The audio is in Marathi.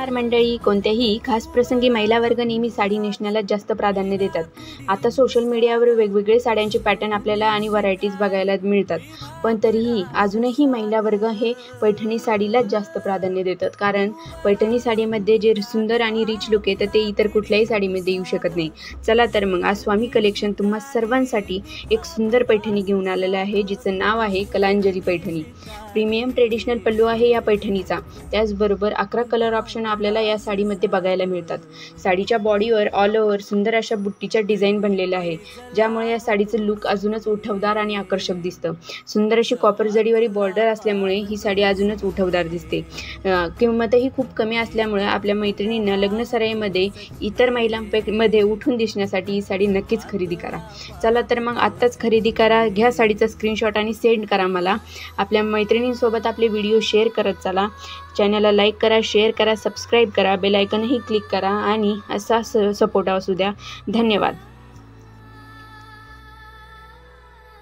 नमस्कार मंडळी. कोणत्याही खास प्रसंगी महिला वर्ग नेहमी साडी नेसण्याला जास्त प्राधान्य देतात. आता सोशल मीडियावर वेगवेगळे साड्यांचे पॅटर्न आपल्याला आणि व्हरायटीज बघायला मिळतात. पण तरीही अजूनही महिला वर्ग हे पैठणी साडीलाच जास्त प्राधान्य देतात. कारण पैठणी साडीमध्ये जे सुंदर आणि रिच लुक आहे तर ते इतर कुठल्याही साडीमध्ये येऊ शकत नाही. चला तर मग आज स्वामी कलेक्शन तुम्हा सर्वांसाठी एक सुंदर पैठणी घेऊन आलेलं आहे, जिचं नाव आहे कलांजली पैठणी. प्रीमियम ट्रेडिशनल पल्लू आहे या पैठणीचा. त्याचबरोबर 11 कलर ऑप्शन आपल्याला या साडीमध्ये बघायला मिळतात. साडीच्या बॉडीवर ऑल ओव्हर सुंदर अशा बुट्टीच्या डिझाईन बनलेल्या आहे, ज्यामुळे या साडीचं लुक अजूनच उठवदार आणि आकर्षक दिसतं. सुंदर अशी कॉपर जरीवरी बॉर्डर असल्यामुळे ही साडी अजूनच उठवदार दिसते. किंमतही खूप कमी असल्यामुळे आपल्या मैत्रिणींना लग्नसराईमध्ये इतर महिलांमध्ये उठून दिसण्यासाठी ही साडी नक्कीच खरेदी करा. चला तर मग आत्ताच खरेदी करा. घ्या साडीचा स्क्रीनशॉट आणि सेंड करा मला. आपल्या मैत्रिणींसोबत आपले व्हिडिओ शेअर करत चला. चॅनलला लाईक करा, शेअर करा, सबस्क्राईब करा, बेल आयकॉनही क्लिक करा आणि असा सपोर्ट असू द्या. धन्यवाद.